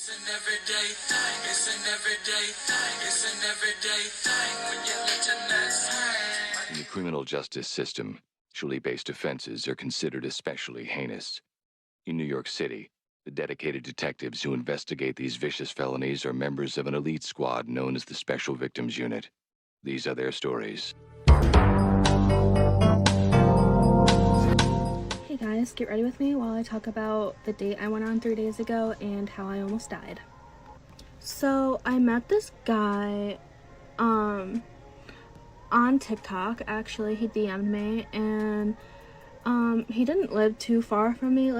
It's an everyday thing. It's an everyday thing. It's an everyday thing when you let your nuts hang. In the criminal justice system, sexually-based offenses are considered especially heinous. In New York City, the dedicated detectives who investigate these vicious felonies are members of an elite squad known as the Special Victims Unit. These are their stories. Hey guys, get ready with me while I talk about the date I went on 3 days ago and how I almost died. So I met this guy on TikTok. Actually, he DM'd me, and he didn't live too far from me.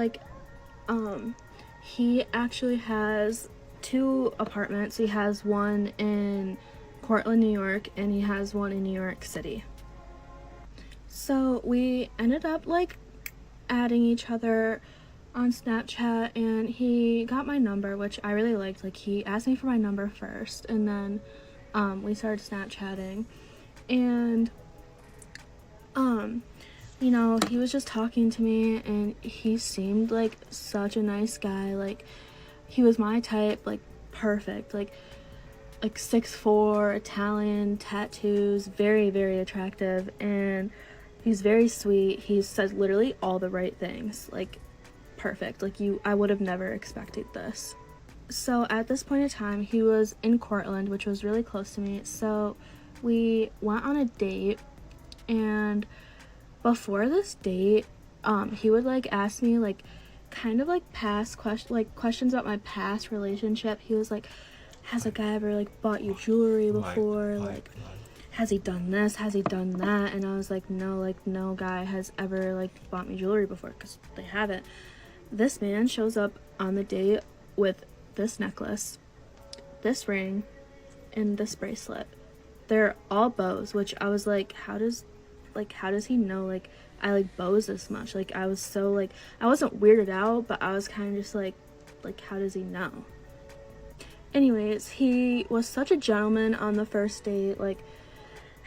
He actually has 2 apartments. He has one in Cortland, New York, and he has one in New York City. So we ended up adding each other on Snapchat, and he got my number, which I really liked. He asked me for my number first, and then we started Snapchatting, and you know, he was just talking to me, and he seemed like such a nice guy. He was my type, perfect, 6'4", Italian, tattoos, very, very attractive, and he's very sweet. He says literally all the right things, perfect. I would have never expected this. So at this point in time, he was in Cortland, which was really close to me. So we went on a date, and before this date, he would ask me past questions about my past relationship. He was like, has a guy ever bought you jewelry before? Has he done this? Has he done that? And I was like, no, no guy has ever bought me jewelry before, because they haven't. This man shows up on the date with this necklace, this ring, and this bracelet. They're all bows, which I was like, how does he know I like bows this much? I was so I wasn't weirded out, but I was kind of just like how does he know? Anyways, he was such a gentleman on the first date.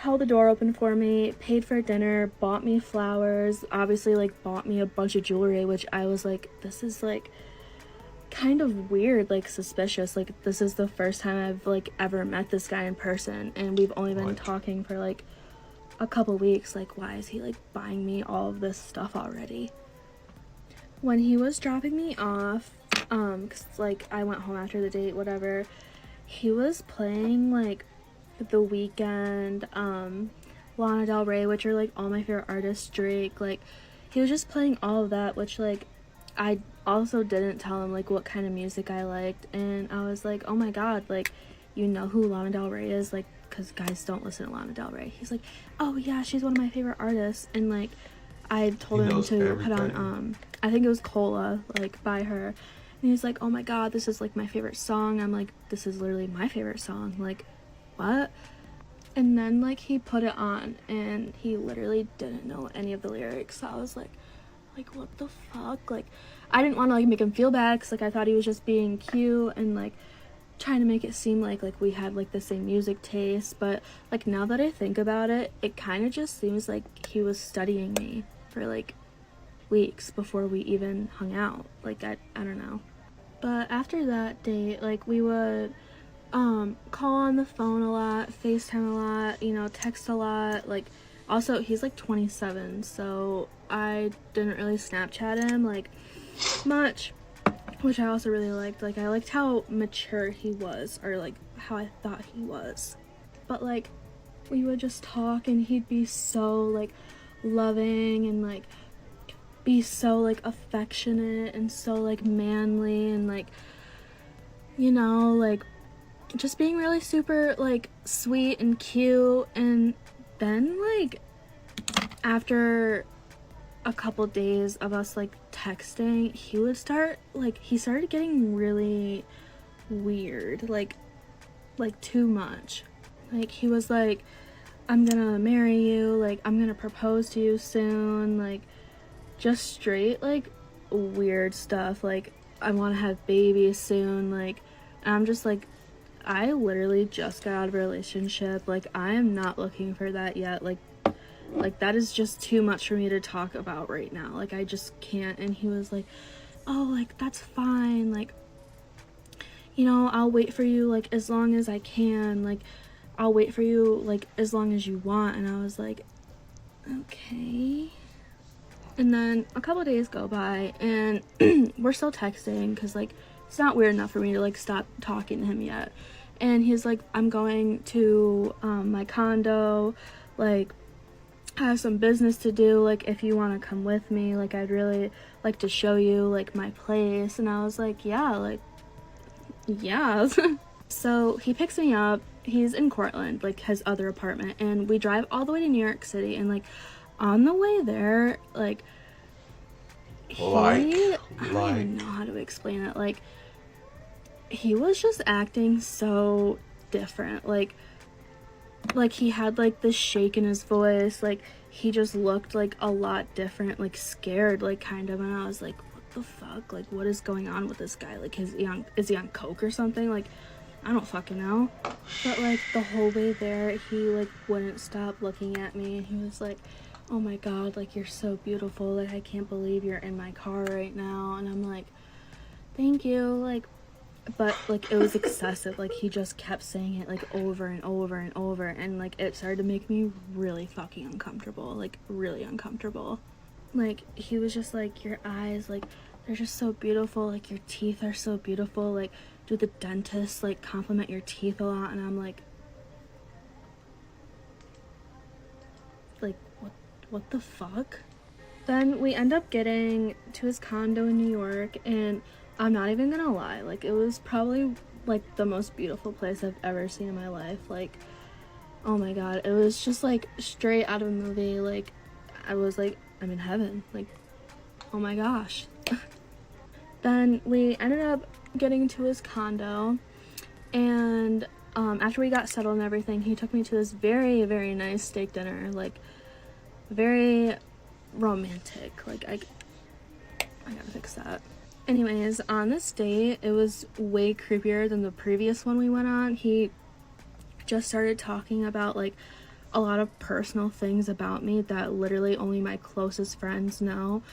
Held the door open for me, paid for dinner, bought me flowers, obviously bought me a bunch of jewelry, which I was like, this is kind of weird, suspicious. This is the first time I've ever met this guy in person, and we've only been talking for a couple weeks. Why is he buying me all of this stuff already? When he was dropping me off, cause I went home after the date, whatever, he was playing The Weeknd, Lana Del Rey, which are all my favorite artists, Drake. He was just playing all of that, which I also didn't tell him what kind of music I liked, and I was like, oh my god, you know who Lana Del Rey is? Because guys don't listen to Lana Del Rey. He's like, oh yeah, she's one of my favorite artists. And I told him to put on I think it was Cola, by her, and he's like, oh my god, this is my favorite song. I'm like, this is literally my favorite song. What? And then he put it on, and he literally didn't know any of the lyrics. So I was like what the fuck? I didn't want to make him feel bad, because I thought he was just being cute and trying to make it seem like we had the same music taste. But now that I think about it, it kind of just seems like he was studying me for weeks before we even hung out. I don't know. But after that date, we would call on the phone a lot, FaceTime a lot, you know, text a lot. Also, he's 27, so I didn't really Snapchat him much, which I also really liked. I liked how mature he was, or how I thought he was. But we would just talk, and he'd be so loving, and be so affectionate, and so manly, and you know, just being really super sweet and cute. And then after a couple days of us texting, he would start he started getting really weird, too much. He was like, I'm gonna marry you, I'm gonna propose to you soon, just straight weird stuff, I want to have babies soon. And I'm just I literally just got out of a relationship. I am not looking for that yet. That is just too much for me to talk about right now. I just can't. And he was like, oh, that's fine. you know, I'll wait for you, like, as long as I can, like, I'll wait for you, like, as long as you want. And I was like, okay. And then a couple days go by, and we're still texting, because, like, it's not weird enough for me to, like, stop talking to him yet. And he's like, I'm going to my condo, like, I have some business to do, like, if you want to come with me, like, I'd really like to show you, like, my place. And I was like, yeah. So he picks me up. He's in Cortland, like, his other apartment, and we drive all the way to New York City. And, like, on the way there, like, I don't even know how to explain it. Like, he was just acting so different. Like he had, like, this shake in his voice. Like, he just looked, like, a lot different, like, scared, like, kind of. And I was like, what the fuck? Like, what is going on with this guy? Like, is he on coke or something? Like, I don't fucking know. But, like, the whole way there, he, like, wouldn't stop looking at me. And he was like, oh my god, like, you're so beautiful. Like, I can't believe you're in my car right now. And I'm like, thank you. Like, but, like, it was excessive. Like, he just kept saying it, like, over and over and over. And, like, it started to make me really fucking uncomfortable. Like, really uncomfortable. Like, he was just like, your eyes, like, they're just so beautiful. Like, your teeth are so beautiful. Like, do the dentist, like, compliment your teeth a lot? And I'm like, what the fuck? Then we end up getting to his condo in New York, and I'm not even gonna lie, like, it was probably, like, the most beautiful place I've ever seen in my life. Like, oh my god, it was just, like, straight out of a movie. Like, I was like, I'm in heaven. Like, oh my gosh. Then we ended up getting to his condo, and after we got settled and everything, he took me to this very, very nice steak dinner. Like, very romantic. Like, I gotta fix that. Anyways, on this date, it was way creepier than the previous one we went on. He just started talking about, like, a lot of personal things about me that literally only my closest friends know.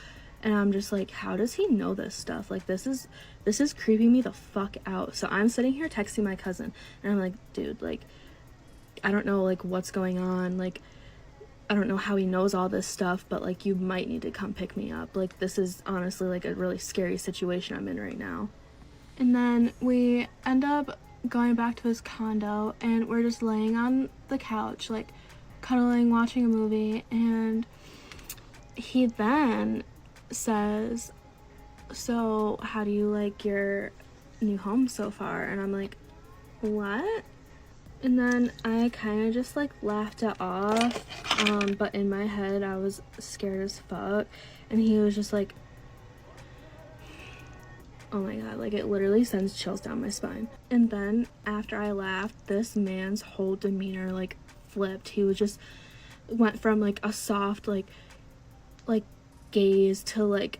And I'm just like, how does he know this stuff? Like, this is creeping me the fuck out. So I'm sitting here texting my cousin, and I'm like, dude, like, I don't know, like, what's going on. Like, I don't know how he knows all this stuff, but, like, you might need to come pick me up. Like, this is honestly, like, a really scary situation I'm in right now. And then we end up going back to his condo, and we're just laying on the couch, like, cuddling, watching a movie. And he then says, so how do you like your new home so far? And I'm like, what? And then I kind of just, like, laughed it off, but in my head I was scared as fuck. And he was just like, oh my god, like, it literally sends chills down my spine. And then after I laughed, this man's whole demeanor, like, flipped. He was just went from, like, a soft, like gaze to, like,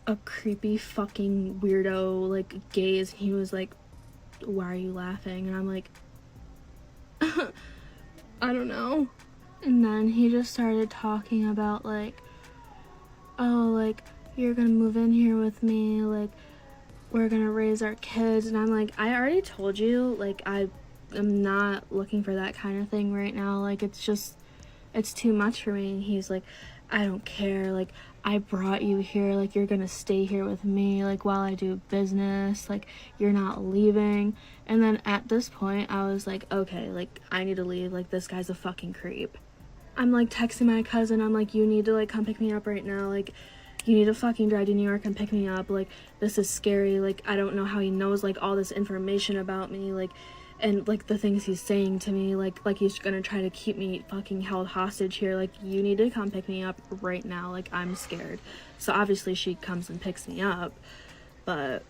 a creepy fucking weirdo, like, gaze. He was like, why are you laughing? And I'm like, I don't know. And then he just started talking about, like, oh, like, you're gonna move in here with me, like, we're gonna raise our kids. And I'm like, I already told you, like, I am not looking for that kind of thing right now. Like, it's too much for me. And he's like, I don't care, like, I brought you here, like, you're gonna stay here with me, like, while I do business, like, you're not leaving. And then at this point, I was like, okay, like, I need to leave, like, this guy's a fucking creep. I'm, like, texting my cousin, I'm like, you need to, like, come pick me up right now, like, you need to fucking drive to New York and pick me up, like, this is scary, like, I don't know how he knows, like, all this information about me, like, and, like, the things he's saying to me, like he's gonna try to keep me fucking held hostage here. Like, you need to come pick me up right now, like, I'm scared. So obviously she comes and picks me up, but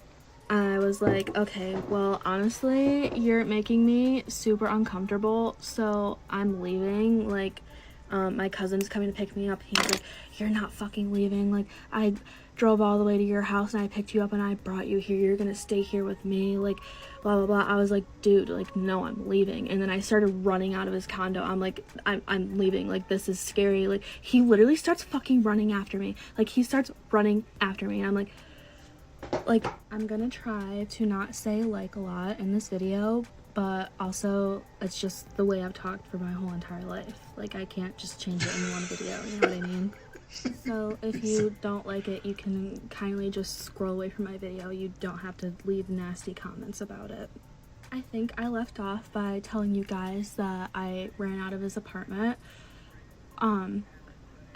I was like, okay, well, honestly, you're making me super uncomfortable, so I'm leaving. Like, my cousin's coming to pick me up. He's like, you're not fucking leaving, like, I drove all the way to your house and I picked you up and I brought you here, you're gonna stay here with me, like, blah blah blah. I was like, dude, like, no, I'm leaving. And then I started running out of his condo. I'm like, I'm leaving, like, this is scary. Like, he literally starts fucking running after me, like, he starts running after me, and I'm like, Like, I'm gonna try to not say like a lot in this video, but also it's just the way I've talked for my whole entire life. Like, I can't just change it in one video, you know what I mean? So if you don't like it, you can kindly just scroll away from my video. You don't have to leave nasty comments about it. I think I left off by telling you guys that I ran out of his apartment.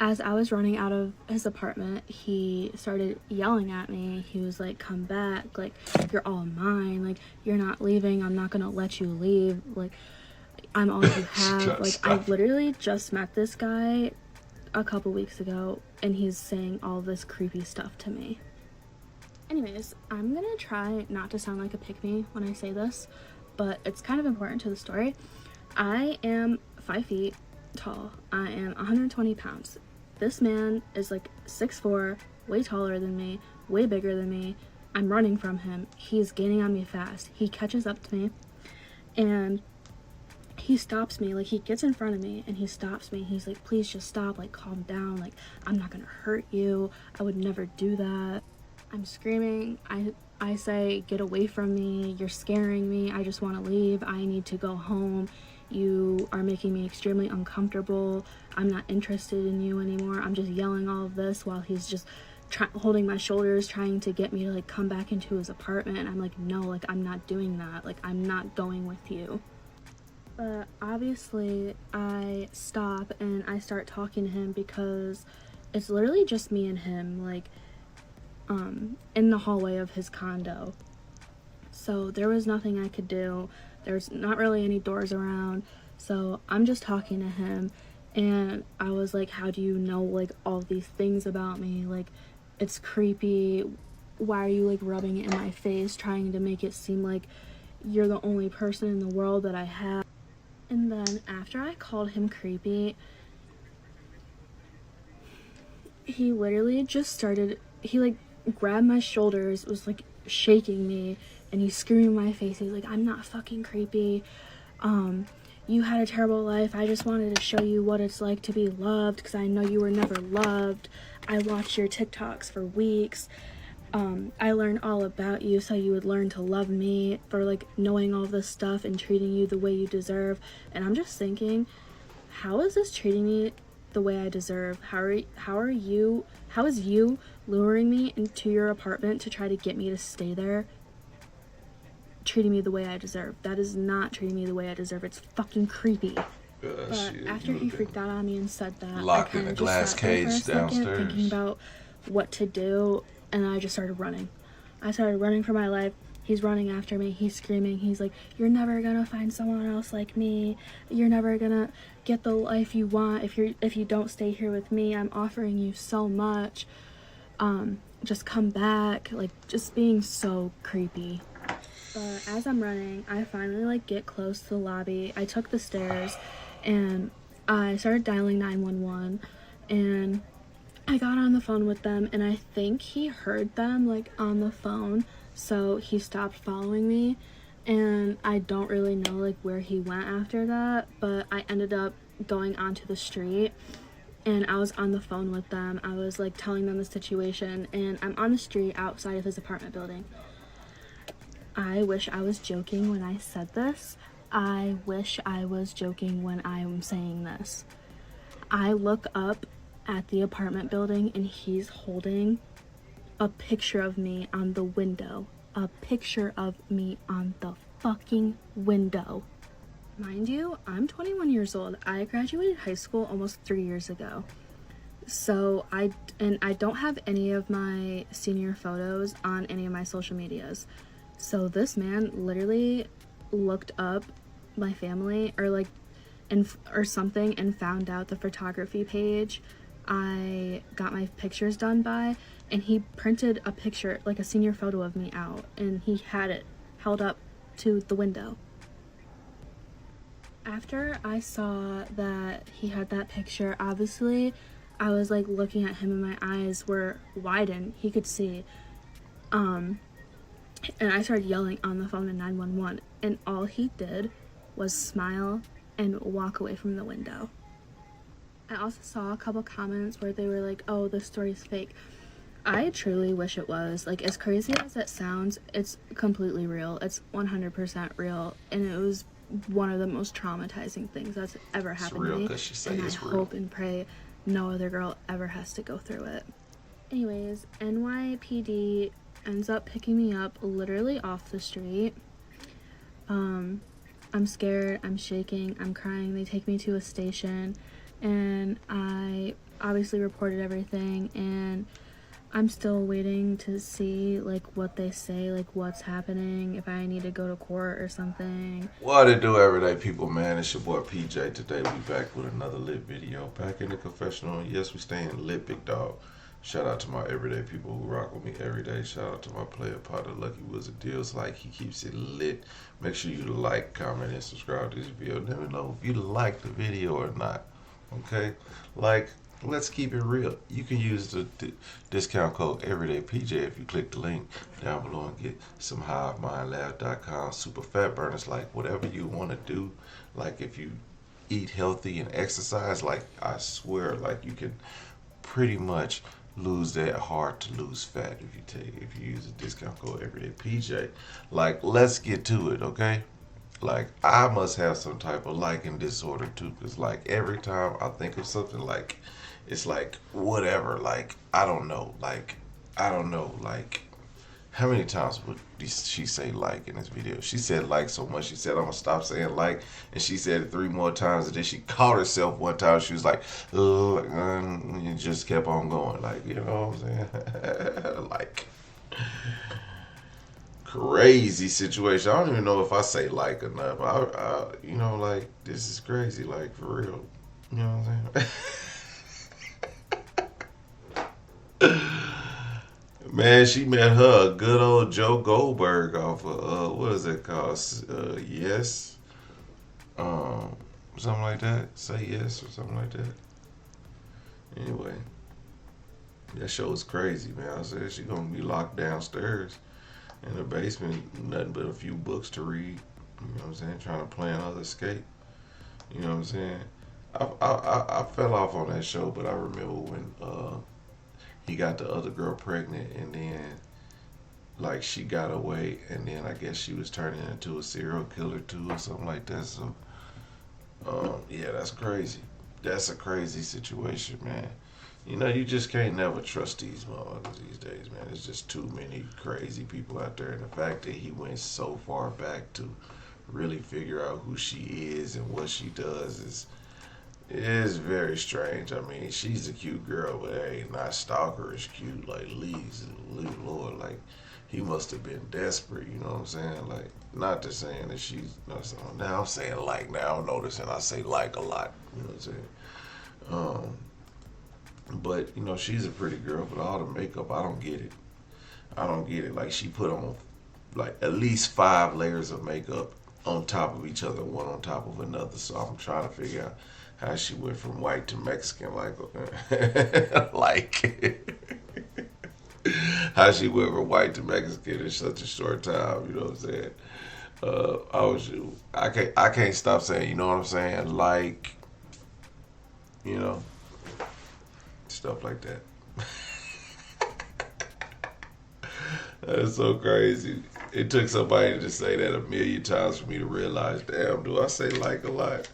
As I was running out of his apartment, he started yelling at me. He was like, come back, like, you're all mine, like, you're not leaving, I'm not gonna let you leave, like, I'm all you have. Like, I literally just met this guy a couple weeks ago, and he's saying all this creepy stuff to me. Anyways, I'm gonna try not to sound like a pick-me when I say this, but it's kind of important to the story. I am 5 feet tall. I am 120 pounds. This man is like 6'4", way taller than me, way bigger than me. I'm running from him. He's gaining on me fast. He catches up to me, and he stops me. Like, he gets in front of me and he stops me. He's like, please just stop, like, calm down, like, I'm not gonna hurt you, I would never do that. I'm screaming. I say, get away from me, you're scaring me, I just want to leave, I need to go home, you are making me extremely uncomfortable, I'm not interested in you anymore. I'm just yelling all of this while he's just holding my shoulders, trying to get me to like come back into his apartment. And I'm like, no, like, I'm not doing that, like, I'm not going with you. But obviously I stop and I start talking to him because it's literally just me and him, like, in the hallway of his condo. So there was nothing I could do. There's not really any doors around. So I'm just talking to him, and I was like, how do you know like all these things about me? Like, it's creepy. Why are you like rubbing it in my face, trying to make it seem like you're the only person in the world that I have? And then after I called him creepy, he literally just started, he like grabbed my shoulders, was like shaking me, and he screamed in my face. He's like, I'm not fucking creepy, you had a terrible life, I just wanted to show you what it's like to be loved because I know you were never loved. I watched your TikToks for weeks. I learned all about you so you would learn to love me for like knowing all this stuff and treating you the way you deserve. And I'm just thinking, how is this treating me the way I deserve? How is you luring me into your apartment to try to get me to stay there treating me the way I deserve? That is not treating me the way I deserve. It's fucking creepy. But after he freaked out on me and said that, Locked in a glass cage downstairs, thinking about what to do, and I just started running. I started running for my life. He's running after me. He's screaming. He's like, you're never gonna find someone else like me. You're never gonna get the life you want if you don't stay here with me. I'm offering you so much. Just come back. Like, just being so creepy. But as I'm running, I finally like get close to the lobby. I took the stairs and I started dialing 911, and I got on the phone with them, and I think he heard them like on the phone, so he stopped following me. And I don't really know like where he went after that, but I ended up going onto the street and I was on the phone with them. I was like telling them the situation, and I'm on the street outside of his apartment building. I wish I was joking when I said this. I wish I was joking when I'm saying this. I look up at the apartment building and he's holding a picture of me on the window. A picture of me on the fucking window. Mind you, I'm 21 years old. I graduated high school almost 3 years ago. So I don't have any of my senior photos on any of my social medias. So this man literally looked up my family or something and found out the photography page I got my pictures done by, and he printed a picture, like a senior photo of me out, and he had it held up to the window. After I saw that he had that picture, obviously I was like looking at him and my eyes were widened. He could see. And I started yelling on the phone to 911, and all he did was smile and walk away from the window. I also saw a couple comments where they were like, oh, this story's fake. I truly wish it was. Like, as crazy as it sounds, it's completely real. It's 100% real. And it was one of the most traumatizing things that's ever It's happened to real me. because she say And I it's real. hope and pray no other girl ever has to go through it. Anyways, NYPD ends up picking me up literally off the street. I'm scared, I'm shaking, I'm crying. They take me to a station, and I obviously reported everything, and I'm still waiting to see like what they say, like what's happening, if I need to go to court or something. What it do, everyday people, man? It's your boy PJ. Today we back with another lit video. Back in the confessional. Yes, we staying lit, big dog. Shout out to my everyday people who rock with me every day. Shout out to my player partner, Lucky Wizard Deals. Like, he keeps it lit. Make sure you like, comment, and subscribe to this video. Let me know if you like the video or not. Okay? Like, let's keep it real. You can use the discount code everydaypj if you click the link down below and get some HiveMindLab.com super fat burners. Like, whatever you want to do. Like, if you eat healthy and exercise, like, I swear, like, you can pretty much lose that hard to lose fat if you use a discount code everydaypj. Like, let's get to it, okay? Like, I must have some type of liking disorder too, because like every time I think of something, like it's like whatever, like I don't know, like how many times would she say like in this video? She said like so much. She said, I'm going to stop saying like. And she said it 3 more times. And then she caught herself one time. She was like, and just kept on going. Like, you know what I'm saying? Like, crazy situation. I don't even know if I say like or not. But you know, like, this is crazy. Like, for real. You know what I'm saying? Man, she met her good old Joe Goldberg off of what is it called? Yes, something like that. Say Yes or something like that. Anyway, that show is crazy, man. I said she gonna be locked downstairs in the basement, nothing but a few books to read. You know what I'm saying? Trying to plan her escape. You know what I'm saying? I fell off on that show, but I remember when he got the other girl pregnant, and then like she got away, and then I guess she was turning into a serial killer too, or something like that. So, yeah, that's crazy. That's a crazy situation, man. You know, you just can't never trust these motherfuckers these days, man. There's just too many crazy people out there, and the fact that he went so far back to really figure out who she is and what she does is very strange. I mean, she's a cute girl, but hey, not stalkerish cute. Like, leave Lord. Like, he must have been desperate, you know what I'm saying? Like, not to saying that she's, now I'm saying like, now I'm noticing I say like a lot, you know what I'm saying? But, you know, she's a pretty girl, but all the makeup, I don't get it. I don't get it. Like, she put on, like, at least 5 layers of makeup on top of each other, one on top of another. So I'm trying to figure out how she went from white to Mexican, like, like, how she went from white to Mexican in such a short time. You know what I'm saying? I can't stop saying, you know what I'm saying? Like, you know, stuff like that. That's so crazy. It took somebody to say that a million times for me to realize, damn, do I say like a lot?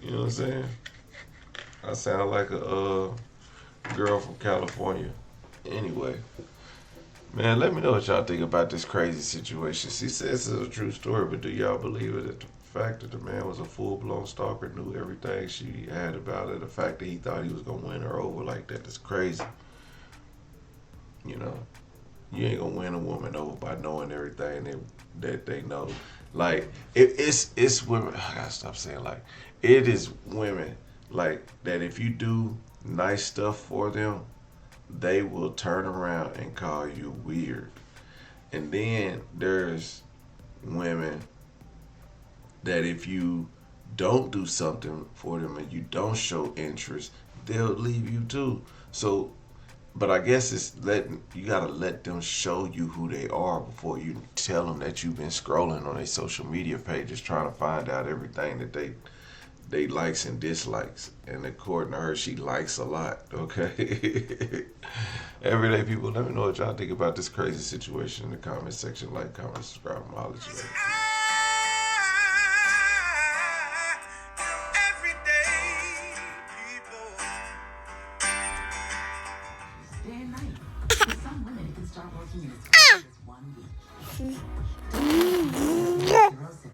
You know what I'm saying? I sound like a girl from California. Anyway, man, let me know what y'all think about this crazy situation. She says it's a true story, but do y'all believe it? The fact that the man was a full-blown stalker, knew everything she had about her, the fact that he thought he was going to win her over like that is crazy. You know? You ain't gonna win a woman over by knowing everything that they know. Like, it's women. I gotta stop saying like. It is women like that. If you do nice stuff for them, they will turn around and call you weird. And then there's women that if you don't do something for them and you don't show interest, they'll leave you too. So. But I guess you gotta let them show you who they are before you tell them that you've been scrolling on their social media pages trying to find out everything that they likes and dislikes, and according to her, she likes a lot. Okay. Everyday people, let me know what y'all think about this crazy situation in the comment section. Like, comment, subscribe, and holler at you later. Everyday people. Day and night. For some women, it can start working in as fast as 1 week.